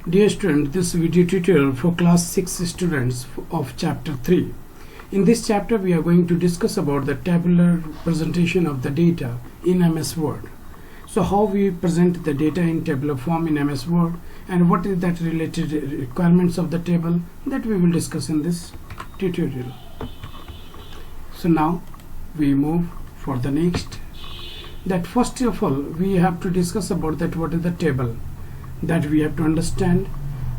Dear student, this video tutorial for class 6 students of chapter 3. In this chapter we are going to discuss about the tabular presentation of the data in MS Word. So how we present the data in tabular form in MS Word and what is that related requirements of the table that we will discuss in this tutorial. So now we move for the next. That first of all we have to discuss about that what is the table that we have to understand.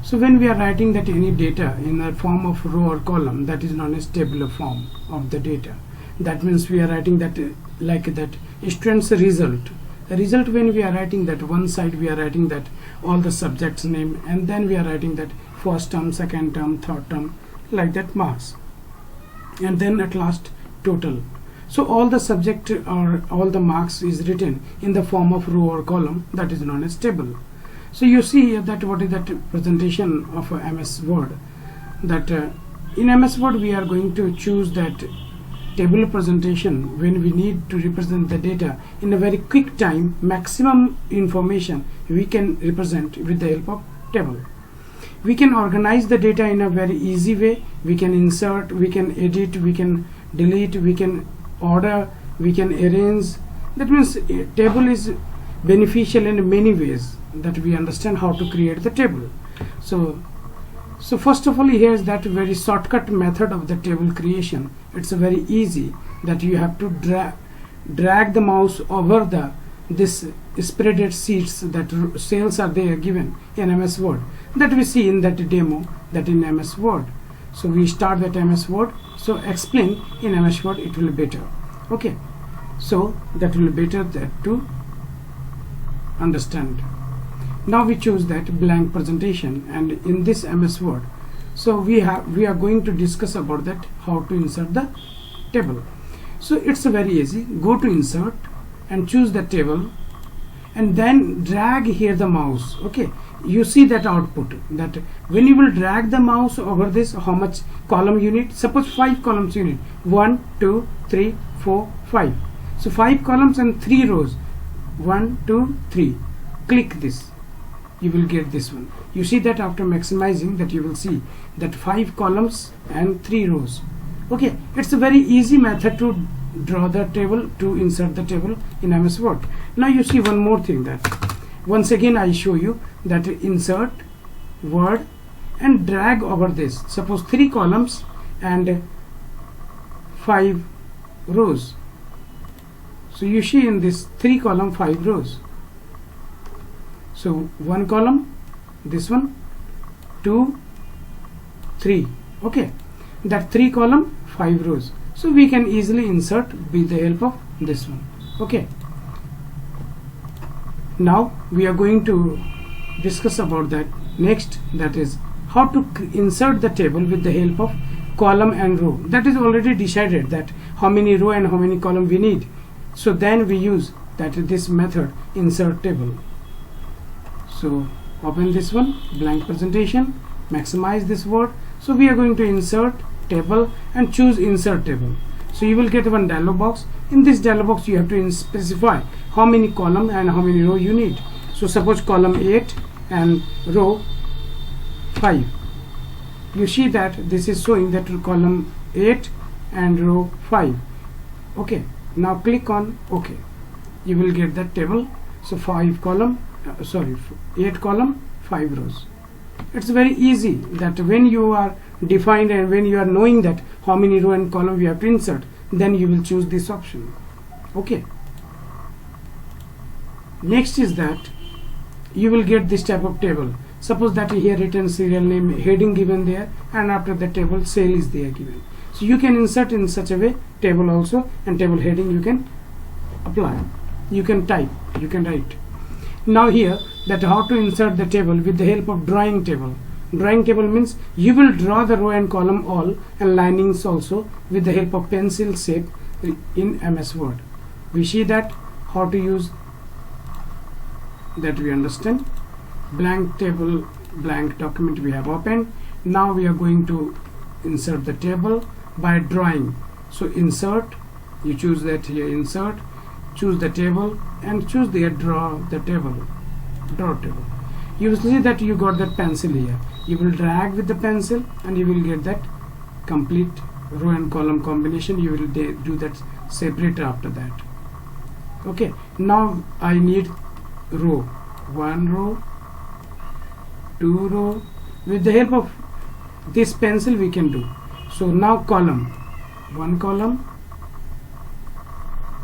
So when we are writing that any data in the form of row or column, that is known as tabular form of the data. That means we are writing that like that student's result. The result, when we are writing that one side we are writing that all the subjects name, and then we are writing that first term, second term, third term, like that marks, and then at last total. So all the subject or all the marks is written in the form of row or column, that is known as table. So you see here that what is that presentation of MS Word, that in MS Word we are going to choose that table presentation when we need to represent the data in a very quick time. Maximum information we can represent with the help of table. We can organize the data in a very easy way. We can insert, we can edit, we can delete, we can order, we can arrange. That means table is beneficial in many ways, that we understand how to create the table. So first of all, here is that very shortcut method of the table creation. It's very easy, that you have to drag the mouse over this spreaded sheets, that cells are there given in MS Word, that we see in that demo, that in MS Word. So we start that MS Word. So explain in MS Word, it will be better. Okay, so that will be better that to understand. Now we choose that blank presentation, and in this MS Word, so we are going to discuss about that how to insert the table. So it's very easy. Go to insert and choose the table, and then drag here the mouse. Okay, you see that output, that when you will drag the mouse over this, how much column you need. Suppose 5 columns you need, 1 2 3 4 5. So 5 columns and 3 rows, 1 2 3. Click this, you will get this one. You see that after maximizing that, you will see that 5 columns and 3 rows. Okay, it's a very easy method to draw the table, to insert the table in MS Word. Now you see one more thing, that once again I show you that insert word and drag over this. Suppose 3 columns and 5 rows. So you see in this 3 column 5 rows. So 1 column, this one, 2 3. Okay, that 3 column 5 rows. So we can easily insert with the help of this one. Okay, now we are going to discuss about that next, that is how to insert the table with the help of column and row. That is already decided, that how many row and how many column we need. So then we use that this method, insert table. So open this one, blank presentation, maximize this word. So we are going to insert table and choose insert table. So you will get one dialog box. In this dialog box you have to specify how many column and how many row you need. So suppose column 8 and row 5. You see that this is showing that column 8 and row 5. Okay, now click on OK. You will get that table. So 8 column 5 rows. It's very easy, that when you are defined and when you are knowing that how many row and column you have to insert, then you will choose this option. Okay, next is that you will get this type of table. Suppose that here written serial name, heading given there, and after the table cell is there given. So you can insert in such a way table also, and table heading you can apply, you can type, you can write. Now here, that how to insert the table with the help of drawing table. Drawing table means you will draw the row and column all and linings also with the help of pencil shape in MS Word. We see that how to use that, we understand. Blank table, blank document we have opened. Now we are going to insert the table by drawing. So insert, you choose that here, insert, choose the table and choose the draw table. You will see that you got that pencil here. You will drag with the pencil and you will get that complete row and column combination. You will do that separate after that. Okay, now I need row, 1 row, 2 row. With the help of this pencil we can do. So now column, 1 column,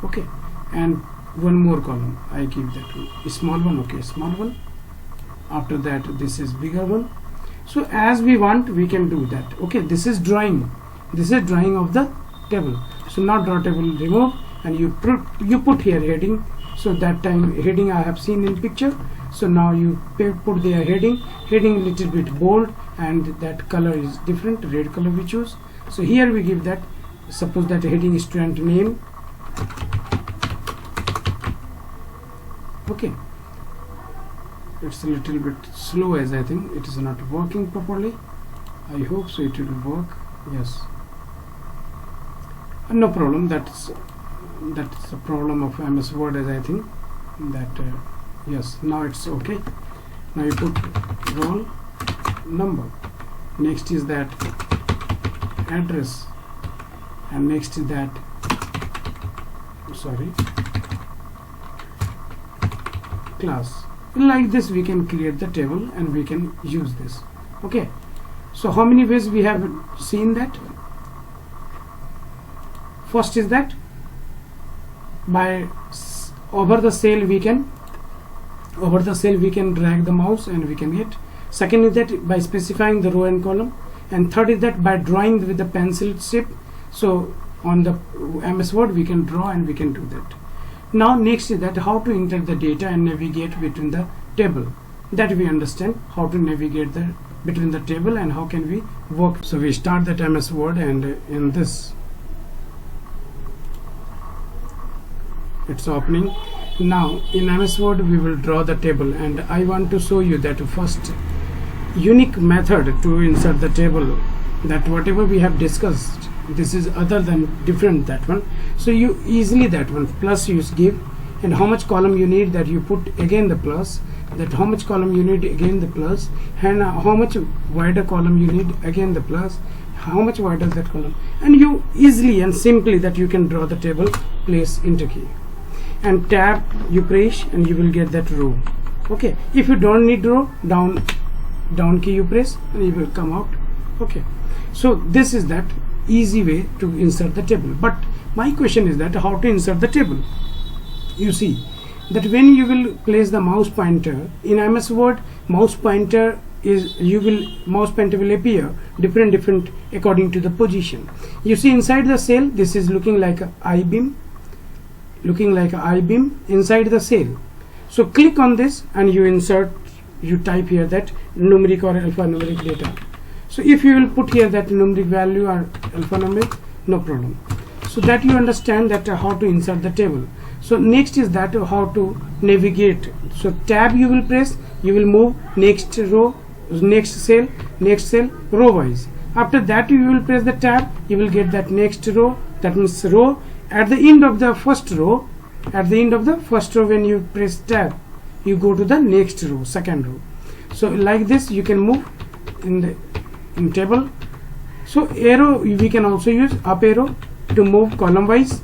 okay, and 1 more column. I give that one, a small one, okay, small one. After that this is bigger one. So as we want we can do that. Okay, this is drawing. This is drawing of the table. So now draw table, remove, and you put here heading. So that time heading I have seen in picture. So now you put their heading little bit bold, and that color is different, red color we choose. So here we give that, suppose that heading is student name. Okay, it's a little bit slow as I think it is not working properly. I hope so it will work. Yes, no problem. That's a problem of MS Word as I think that yes, now it's okay. Now you put roll number, next is that address, and next is that class. Like this we can create the table and we can use this. Okay, so how many ways we have seen that? First is that by over the cell we can drag the mouse and we can get. Second is that by specifying the row and column, and third is that by drawing with the pencil tip. So on the MS Word we can draw and we can do that. Now next is that how to enter the data and navigate between the table. That we understand how to navigate between the table and how can we work. So we start that MS Word, and in this it's opening. Now in MS Word we will draw the table, and I want to show you that first unique method to insert the table, that whatever we have discussed, this is other than different that one. So you easily that one plus you give, and how much column you need, that you put again the plus, that how much column you need again the plus, and how much wider column you need again the plus, how much wider that column, and you easily and simply that you can draw the table. Place enter key and tab you press and you will get that row. Okay, if you don't need row, down key you press and it will come out. Okay, so this is that easy way to insert the table. But my question is that how to insert the table. You see that when you will place the mouse pointer in MS Word, mouse pointer will appear different according to the position. You see inside the cell this is looking like a I-beam, inside the cell. So click on this and you insert, you type here that numeric or alphanumeric data. So if you will put here that numeric value or alphanumeric, no problem. So that you understand that how to insert the table. So next is that how to navigate. So tab you will press, you will move next row, next cell, row wise. After that you will press the tab, you will get that next row, that means row. At the end of the first row, when you press tab, you go to the next row, second row. So like this you can move in table. So arrow we can also use up arrow to move column wise,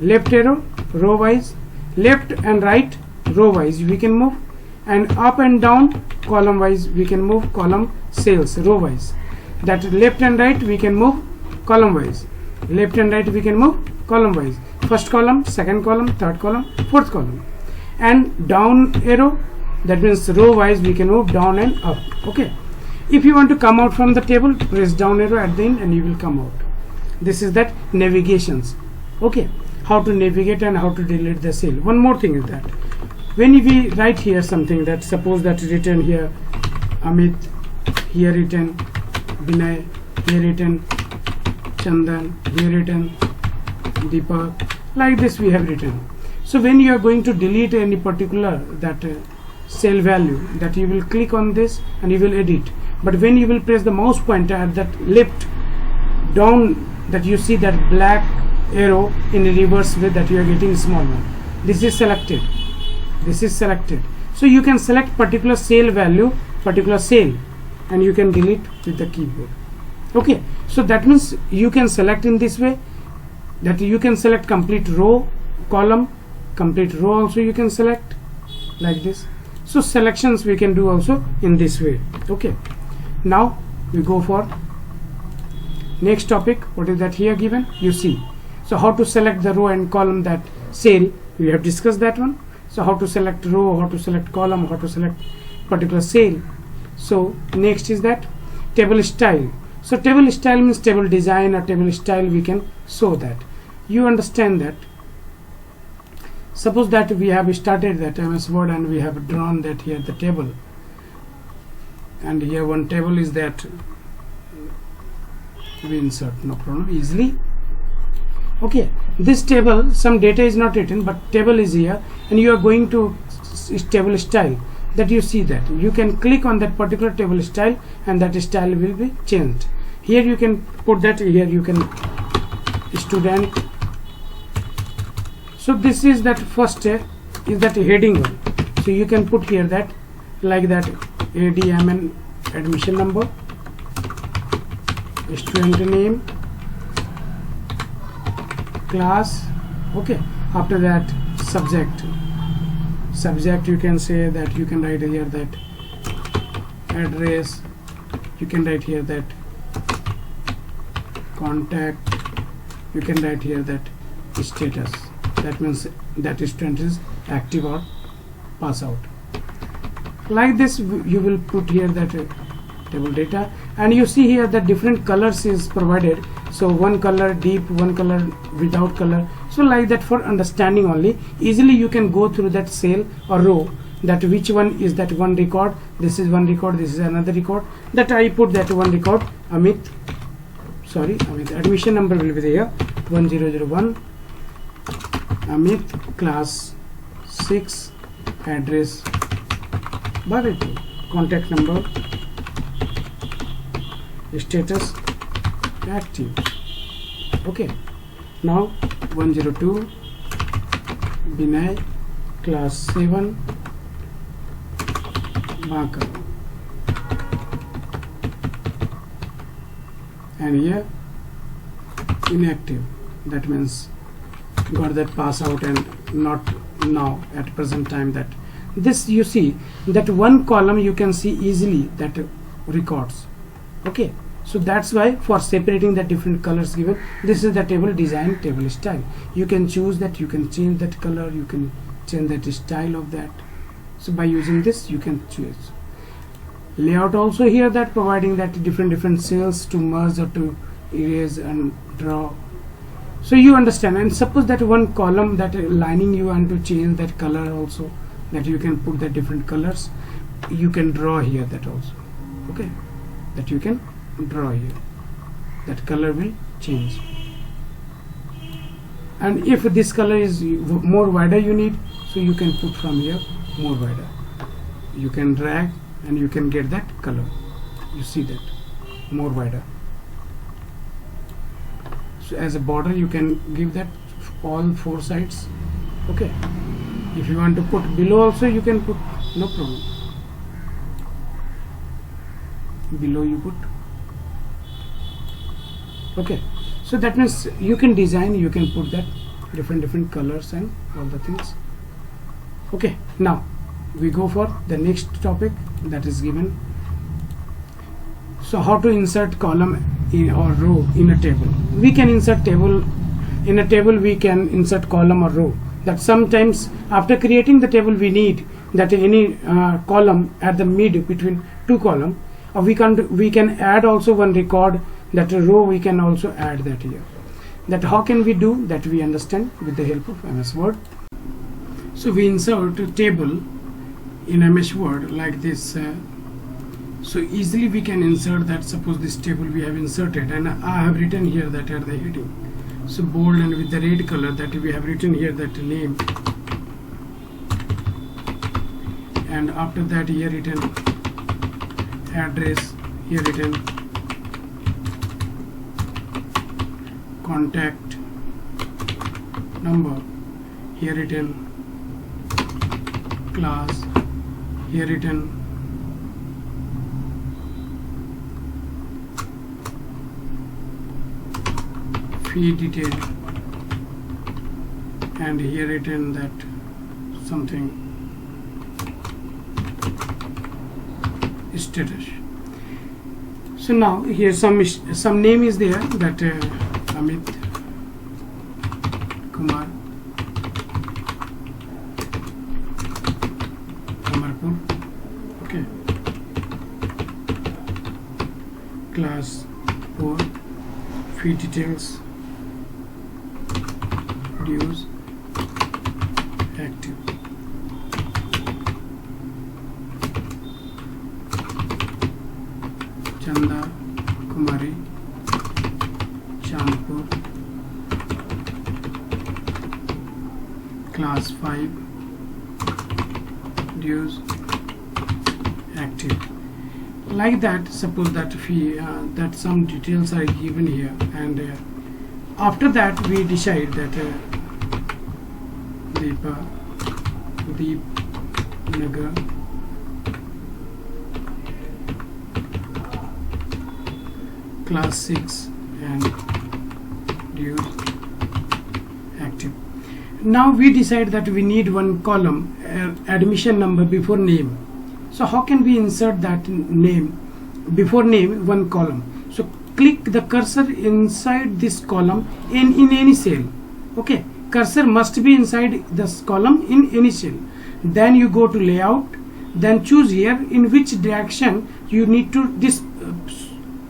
left arrow row wise, left and right row wise we can move, and up and down column wise we can move, column cells row wise. That left and right we can move column wise, left and right we can move column wise, first column, second column, third column, fourth column. And down arrow, that means row wise we can move down and up. Okay, if you want to come out from the table, press down arrow at the end and you will come out. This is that navigations. Okay, how to navigate and how to delete the cell. One more thing is that when we write here something, that suppose that written here Amit, here written Vinay, here written Chandan, here written Deepak, like this we have written. So when you are going to delete any particular that cell value, that you will click on this and you will edit. But when you will press the mouse pointer at that left down, that you see that black arrow in a reverse way, that you are getting small one. This is selected. So you can select particular cell value, particular cell, and you can delete with the keyboard. Okay, so that means you can select in this way, that you can select complete row, column, complete row also you can select like this. So selections we can do also in this way. Okay, now we go for next topic. What is that here given? You see. So how to select the row and column, that cell we have discussed that one. So how to select row, how to select column, how to select particular cell. So next is that table style. So table style means table design or table style, we can show that. You understand that. Suppose that we have started that MS Word and we have drawn that here the table, and here one table is that we insert, no problem, easily. Okay, this table, some data is not written but table is here, and you are going to table style, that you see that you can click on that particular table style and that style will be changed. Here you can put that, here you can student. So this is that first is that heading one. So you can put here that like that ADMN admission number, student name, class. Okay, after that subject you can say that, you can write here that address, you can write here that contact, you can write here that status, that means that student is active or pass out. Like this you will put here that table data, and you see here that different colors is provided. So one color deep, one color without color. So like that, for understanding only, easily you can go through that cell or row, that which one is that one record, this is one record, this is another record, that I put that one record, Amit, admission number will be there 1001, Amit, class 6, address Bharati, contact number, status active. Okay, now 102 Binay, class 7, Baka, and here inactive, that means got that pass out and not now at present time. That this you see that one column you can see easily that records. Okay, so that's why for separating the different colors given, this is the table design, table style. You can choose that, you can change that color, you can change that style of that. So by using this you can choose. Layout also here, that providing that different cells to merge or to erase and draw. So you understand. And suppose that one column that lining you want to change that color also, that you can put the different colors, you can draw here that also. Okay, that you can draw here, that color will change. And if this color is more wider you need, so you can put from here more wider, you can drag and you can get that color. You see that more wider. So as a border you can give that all four sides. Okay, if you want to put below also you can put, no problem, below you put. Okay, so that means you can design, you can put that different colors and all the things. Okay, now we go for the next topic that is given. So how to insert column in or row in a table. We can insert table in a table, we can insert column or row. That sometimes after creating the table we need that any column at the mid between two column, or we can add also one record, that row we can also add that here. That how can we do that, we understand with the help of MS Word. So we insert a table in MS Word like this. So easily we can insert that. Suppose this table we have inserted and I have written here that at the heading, so bold and with the red color, that we have written here that name, and after that here written address, here written contact number, here written class, here written fee detail, and here written that something status. So now here some name is there, that Amit Kumar Amarpur, okay, class 4, fee details, dues, active. Chanda Kumari Chandpur, class 5, dues, active. Like that, suppose that fee that some details are given here, and after that we decide that Deep Nagar class 6 and dues, active. Now we decide that we need one column, admission number before name. So how can we insert that name before name, one column? So click the cursor inside this column in any cell. Okay, cursor must be inside this column in any cell. Then you go to layout, then choose here in which direction you need to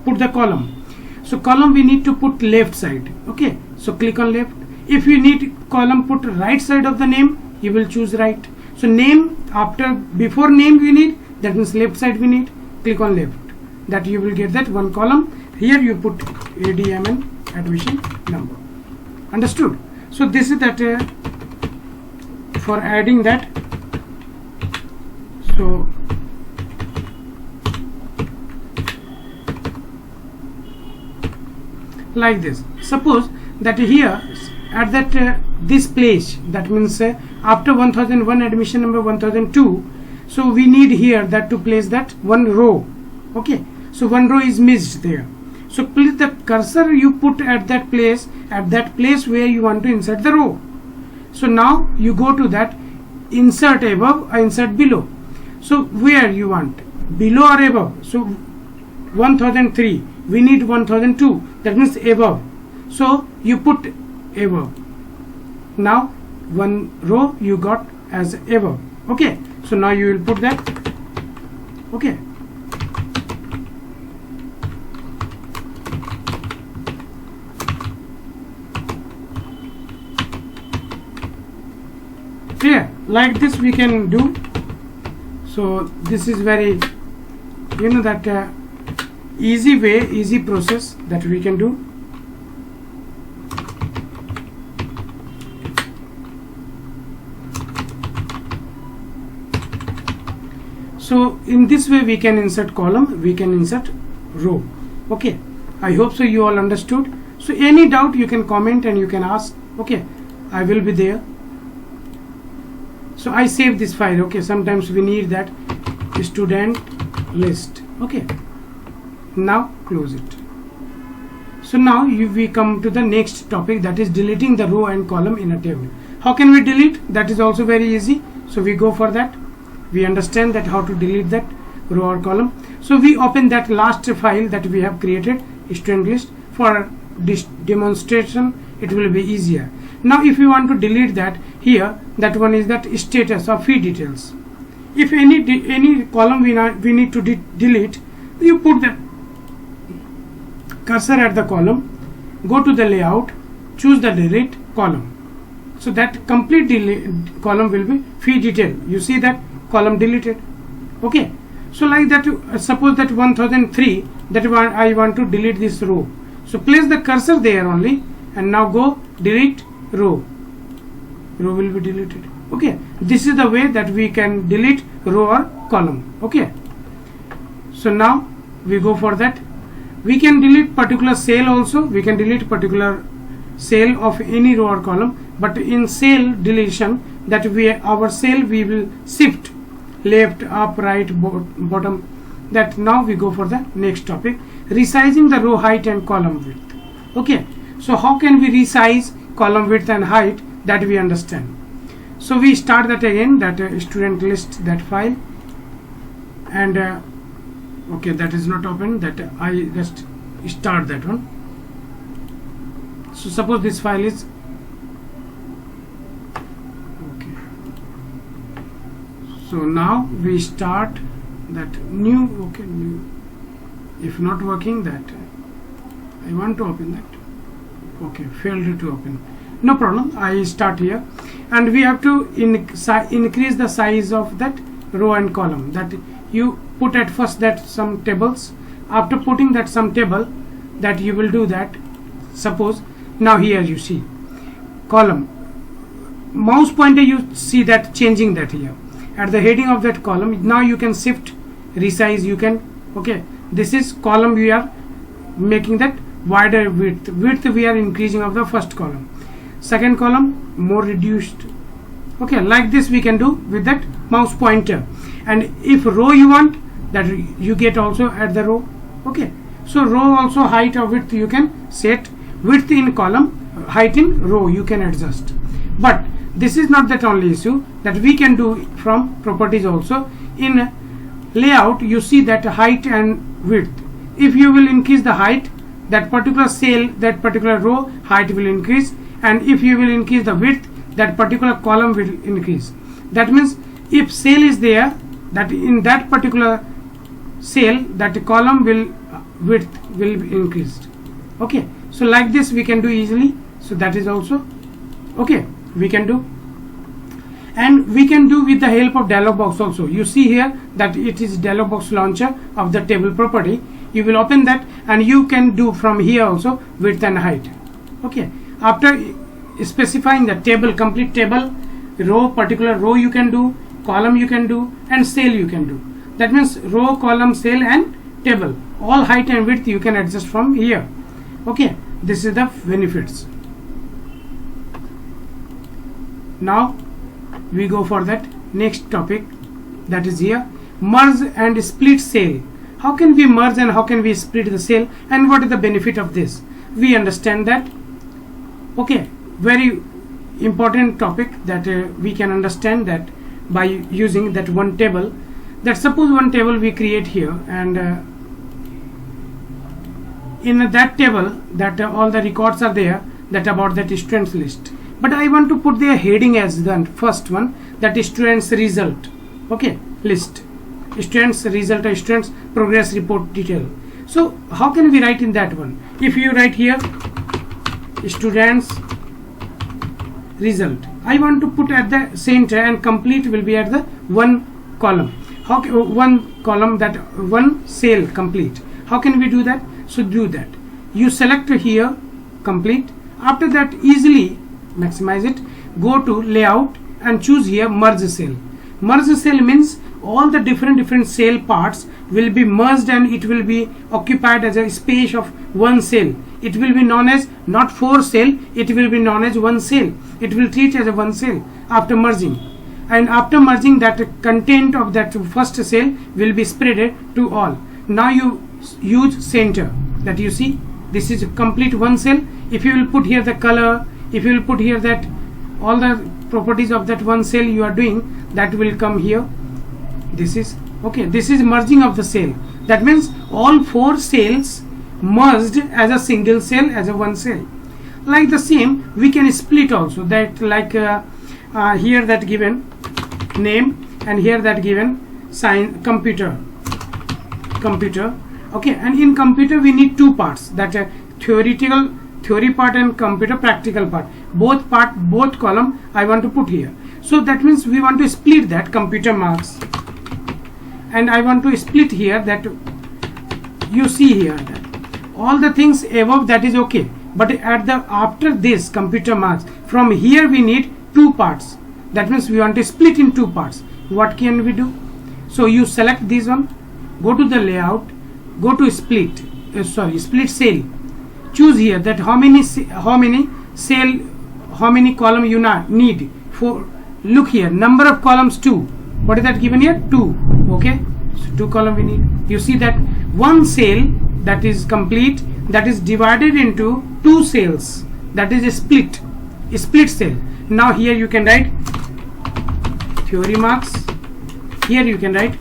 put the column. So column we need to put left side. Okay, so click on left. If you need column put right side of the name, you will choose right. So name before name we need, that means left side we need, click on left, that you will get that one column. Here you put ADMN admission number. Understood? So this is that for adding that. So like this, suppose that here at that this place, that means after 1001 admission number 1002, so we need here that to place that one row. Okay, so one row is missed there. So please the cursor you put at that place where you want to insert the row. So now you go to that insert above or insert below. So where you want, below or above? So 1003, we need 1002, that means above. So you put above. Now one row you got as above. Okay, so now you will put that. Okay, clear? Like this we can do. So this is very, that easy way, easy process that we can do. So in this way we can insert column, we can insert row. Okay, I hope so you all understood. So any doubt you can comment and you can ask. Okay, I will be there. So I save this file. Okay, sometimes we need that student list. Okay, now close it. So now we come to the next topic, that is deleting the row and column in a table. How can we delete? That is also very easy. So we go for that. We understand that how to delete that row or column. So we open that last file that we have created, student list. For this demonstration it will be easier. Now if you want to delete that, here that one is that status or fee details. If any column we need to delete, you put the cursor at the column, go to the layout, choose the delete column. So that complete column will be fee detail. You see that column deleted. Okay, so like that, suppose that 1003, that one I want to delete this row. So place the cursor there only, and now go delete row. Row will be deleted. Okay, this is the way that we can delete row or column. Okay, so now we go for that. We can delete particular cell also. We can delete particular cell of any row or column, but in cell deletion, that our cell we will shift left, up, right, bottom. That now we go for the next topic, resizing the row height and column width. Okay, so how can we resize column width and height, that we understand. So we start that again, that student list, that file, and okay, that is not open, that I just start that one. So suppose this file is okay. So now we start that new, okay, new. If not working, that I want to open that. Okay, failed to open. No problem. I start here, and we have to increase the size of that row and column. That you put at first that some tables. After putting that some table, that you will do that. Suppose now here you see column. Mouse pointer, you see that changing that here at the heading of that column. Now you can shift, resize. You can, okay. This is column, we are making that wider width. Width we are increasing of the first column. Second column more reduced. Okay, like this we can do with that mouse pointer. And if row you want, that you get also at the row. Okay, so row also height or width you can set. Width in column, height in row you can adjust. But this is not that only issue, that we can do from properties also. In layout you see that height and width. If you will increase the height, that particular cell, that particular row height will increase, and if you will increase the width, that particular column will increase. That means if cell is there, that in that particular cell, that column will width will be increased. Okay, so like this we can do easily. So that is also okay, we can do. And we can do with the help of dialog box also. You see here that it is dialog box launcher of the table property. You will open that, and you can do from here also width and height. Okay, after specifying the table, complete table, row, particular row you can do, column you can do, and cell you can do. That means row, column, cell, and table, all height and width you can adjust from here. Okay, this is the benefits. Now we go for that next topic, that is here, merge and split cell. How can we merge and how can we split the cell, and what is the benefit of this? We understand that. Okay, very important topic, that we can understand that by using that one table. That suppose one table we create here, and in that table that all the records are there, that about that students list. But I want to put their heading as the first one, that is students result. Okay, list, students result, students progress report detail. So how can we write in that one? If you write here students result, I want to put at the center, and complete will be at the one column. How one column, that one cell complete. How can we do that? So do that. You select here complete. After that, easily maximize it. Go to layout and choose here merge cell. Merge cell means all the different cell parts will be merged, and it will be occupied as a space of one cell. It will be known as not 4 cell, it will be known as one cell. It will treat as a one cell after merging. And after merging, that content of that first cell will be spread to all. Now you use center, that you see this is a complete one cell. If you will put here the color, if you will put here that all the properties of that one cell you are doing, that will come here. This is okay, this is merging of the cell. That means all 4 cells merged as a single cell, as a one cell. Like the same, we can split also, that like here that given name, and here that given sign computer. Okay, and in computer we need 2 parts, that theory part and computer practical part. Both column I want to put here. So that means we want to split that computer marks, and I want to split here, that you see here that all the things above, that is okay. But at the after this computer marks, from here we need 2 parts. That means we want to split in 2 parts. What can we do? So you select this one, go to the layout, go to split cell. Choose here that how many column you need for. Look here, number of columns 2. What is that given here? 2. Okay, so 2 column we need. You see that one cell that is complete, that is divided into 2 cells, that is a split cell. Now here you can write theory marks, here you can write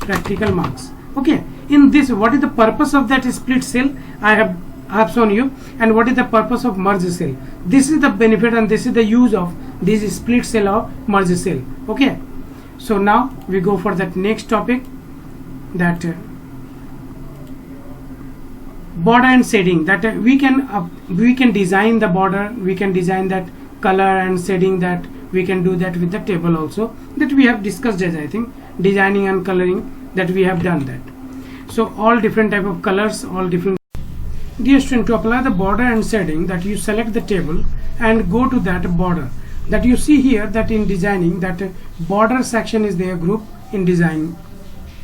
practical marks. Okay, in this, what is the purpose of that split cell? I have shown you. And what is the purpose of merge cell? This is the benefit and this is the use of this split cell or merge cell. Okay, so now we go for that next topic, that border and shading. That we can design the border, we can design that color and shading, that we can do that with the table also, that we have discussed as I think designing and coloring, that we have done that. So all different type of colors, all different. Dear student, to apply the border and shading, that you select the table and go to that border, that you see here that in designing that border section is there, group in design.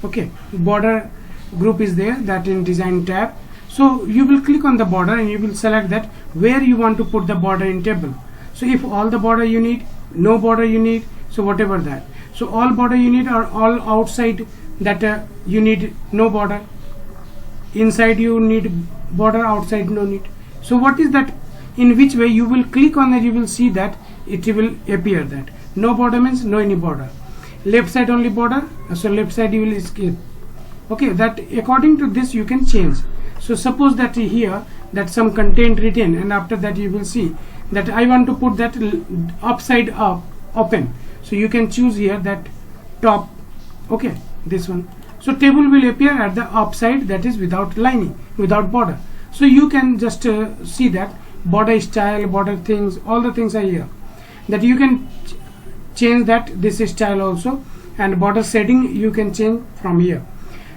Okay, border group is there, that in design tab. So you will click on the border and you will select that where you want to put the border in table. So if all the border you need, no border you need, so whatever that. So all border you need are all outside, that you need no border, inside you need border, outside no need. So what is that, in which way you will click on it, you will see that it will appear that no border means no any border, left side only border, so left side you will skip. Okay, that according to this you can change. So suppose that here that some content written, and after that you will see that I want to put that upside up open, so you can choose here that top. Okay, this one. So table will appear at the upside, that is without lining, without border. So you can just see that border style, border things, all the things are here, that you can change that this style also, and border setting you can change from here.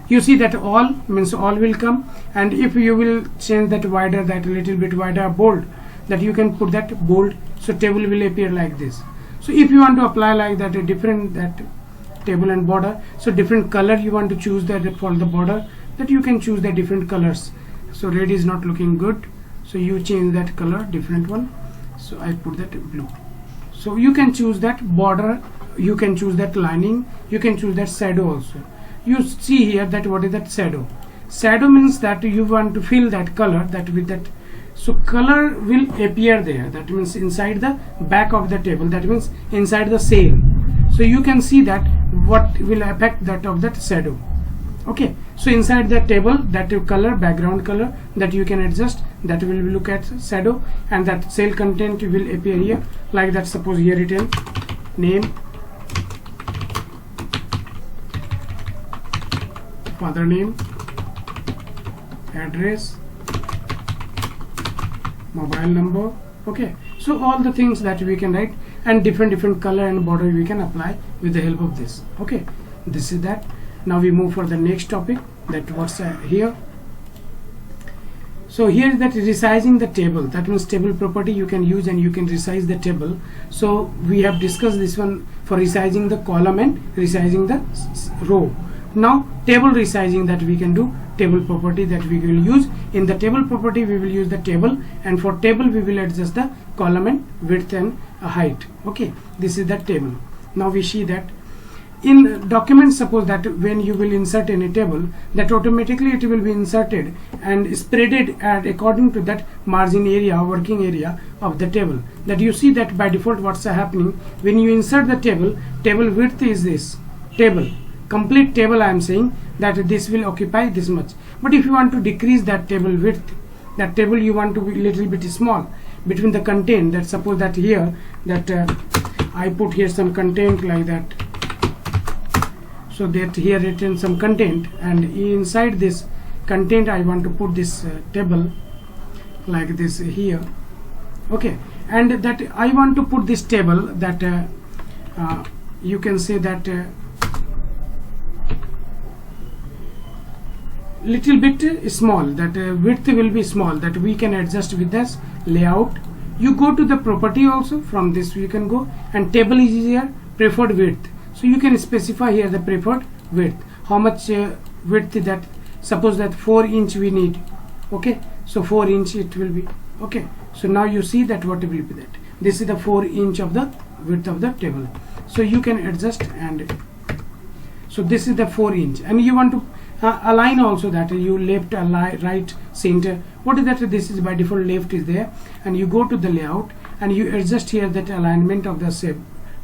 You see that all means all will come, and if you will change that wider, that little bit wider, bold, that you can put that bold, so table will appear like this. So if you want to apply like that a different that table and border, so different color you want to choose that for the border, that you can choose the different colors. So red is not looking good, so you change that color, different one, so I put that blue. So you can choose that border, you can choose that lining, you can choose that shadow also. You see here that what is that shadow. Shadow means that you want to fill that color, that with that, so color will appear there, that means inside the back of the table, that means inside the cell. So you can see that what will affect that of that shadow. Okay, so inside the table, that color, background color, that you can adjust, that will look at shadow, and that cell content will appear here like that. Suppose here written name, father name, address, mobile number. Okay, so all the things that we can write, and different color and border we can apply with the help of this. Okay, this is that. Now we move for the next topic, that what's here. So here is that resizing the table, that means table property you can use and you can resize the table. So we have discussed this one for resizing the column and resizing the row. Now table resizing, that we can do table property, that we will use in the table property, we will use the table, and for table we will adjust the column and width and height. Okay, this is the table. Now we see that in documents, suppose that when you will insert any table, that automatically it will be inserted and spreaded at according to that margin area, working area of the table. That you see that by default what's happening when you insert the table, table width is this table, complete table I am saying that this will occupy this much. But if you want to decrease that table width, that table you want to be little bit small between the content, that suppose that here that I put here some content like that, so that here written some content, and inside this content I want to put this table like this here. Okay, and that I want to put this table, that you can say that little bit small, that width will be small, that we can adjust with this layout. You go to the property also, from this you can go, and table is here, preferred width. So you can specify here the preferred width, how much width that, suppose that 4 inch we need. Okay, so 4 inch it will be. Okay, so now you see that what will be that, this is the 4 inch of the width of the table. So you can adjust, and so this is the 4 inch, and you want to align also that you left, right, center. What is that? This is by default left is there, and you go to the layout and you adjust here that alignment of the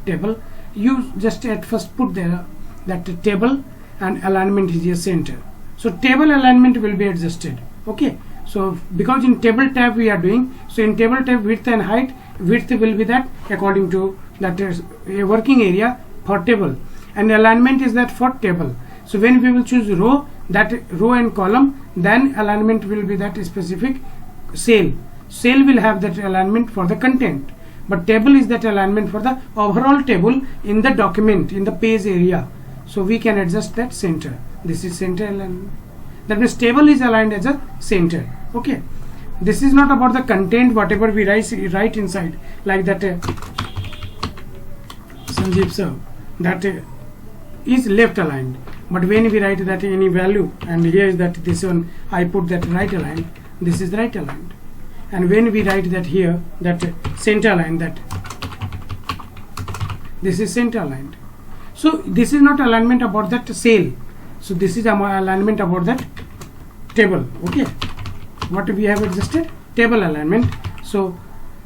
table. You just at first put there that table and alignment is here center. So table alignment will be adjusted. Okay, so because in table tab we are doing, so in table tab width and height, width will be that according to that is a working area for table, and alignment is that for table. So when we will choose row, that row and column, then alignment will be that specific cell. Cell will have that alignment for the content, but table is that alignment for the overall table in the document, in the page area. So we can adjust that center. This is center alignment. That means table is aligned as a center. Okay, this is not about the content, whatever we write inside, like that Sanjeev sir, that is left aligned. But when we write that any value, and here is that this one, I put that right aligned, this is right aligned. And when we write that here, that center aligned, that this is center aligned. So this is not alignment about that cell. So this is alignment about that table. Okay, what we have adjusted? Table alignment. So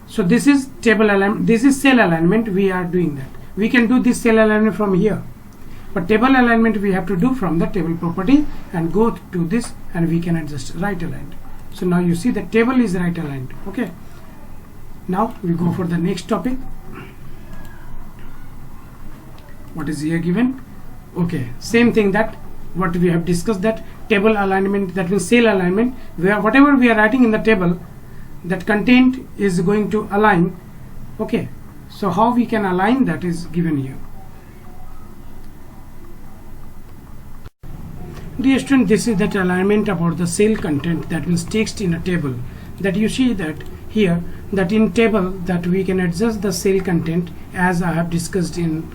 this is table alignment, this is cell alignment. We are doing that. We can do this cell alignment from here, but table alignment we have to do from the table property and go to this, and we can adjust right aligned. So now you see the table is right aligned. Okay, now we go for the next topic. What is here given? Okay, same thing that what we have discussed, that table alignment, that means cell alignment, where whatever we are writing in the table, that content is going to align. Okay, so how we can align, that is given here. Dear student, this is that alignment about the cell content, that means text in a table. That you see that here, that in table that we can adjust the cell content, as I have discussed in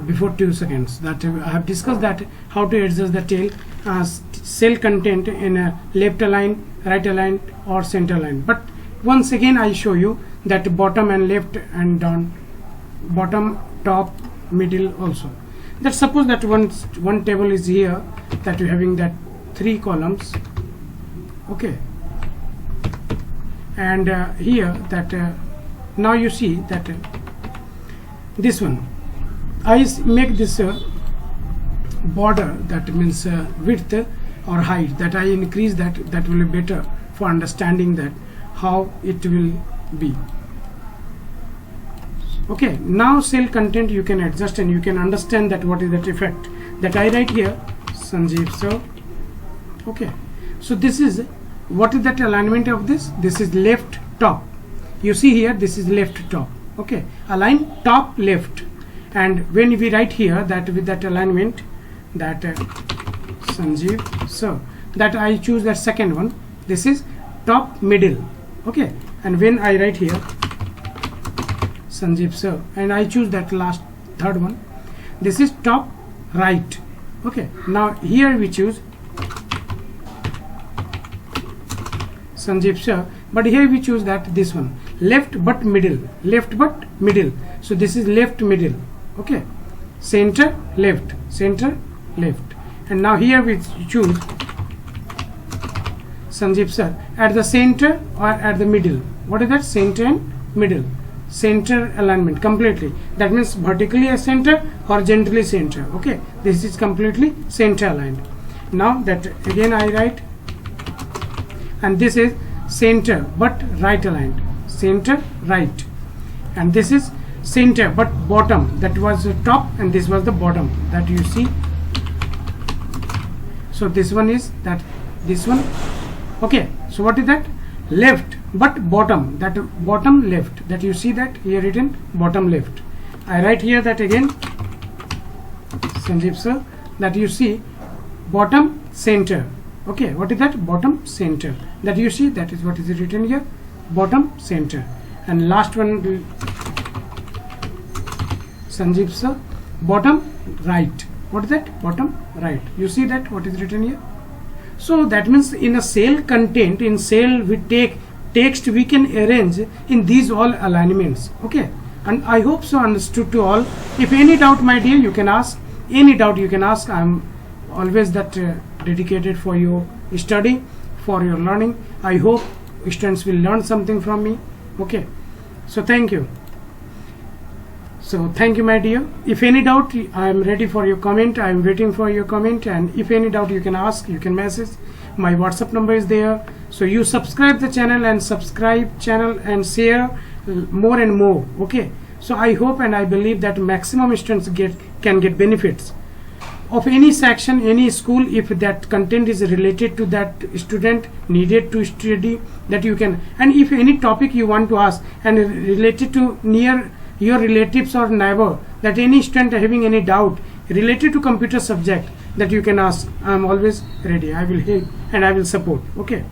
before 2 seconds, that I have discussed that how to adjust the cell content in a left align, right align or center align. But once again I show you that bottom and left and down, bottom, top, middle also. That suppose that one table is here, that you're having that 3 columns. Okay, and here that now you see that this one, I make this border, that means width or height, that I increase that will be better for understanding that how it will be. Okay, now cell content you can adjust, and you can understand that what is that effect that I write here, Sanjeev sir. Okay, so this is what is that alignment of this? This is left top. You see here, this is left top. Okay, align top left. And when we write here that with that alignment, that Sanjeev sir, that I choose that second one, this is top middle. Okay, and when I write here Sanjeev sir, and I choose that last third one, this is top right. Okay, now here we choose Sanjeev sir, but here we choose that this one, left but middle, left but middle. So this is left middle. Okay, center left, center left. And now here we choose Sanjeev sir at the center or at the middle. What is that? Center and middle. Center alignment completely. That means vertically a center, horizontally center. Okay, this is completely center aligned. Now that again I write, and this is center but right aligned, center right, and this is center but bottom, that was the top and this was the bottom, that you see. So this one is that, this one. Okay, so what is that? Left but bottom, that bottom left, that you see that here written bottom left. I write here that again, Sanjeev sir, that you see bottom center. Okay, what is that? Bottom center, that you see, that is what is written here, bottom center. And last one, Sanjeev sir, bottom right. What is that? Bottom right. You see that what is written here? So that means in a cell content, in cell we take text, we can arrange in these all alignments. Okay, and I hope so understood to all. If any doubt, my dear, you can ask. Any doubt you can ask. I'm always that dedicated for your study, for your learning. I hope students will learn something from me. Okay, so thank you. So thank you, my dear. If any doubt, I am ready for your comment. I am waiting for your comment, and if any doubt, you can ask, you can message. My WhatsApp number is there. So you subscribe the channel and share more and more. Okay, so I hope and I believe that maximum students can get benefits of any section, any school, if that content is related to that student needed to study, that you can. And if any topic you want to ask and related to near your relatives or neighbor, that any student having any doubt related to computer subject, that you can ask. I am always ready. I will help and I will support. Okay.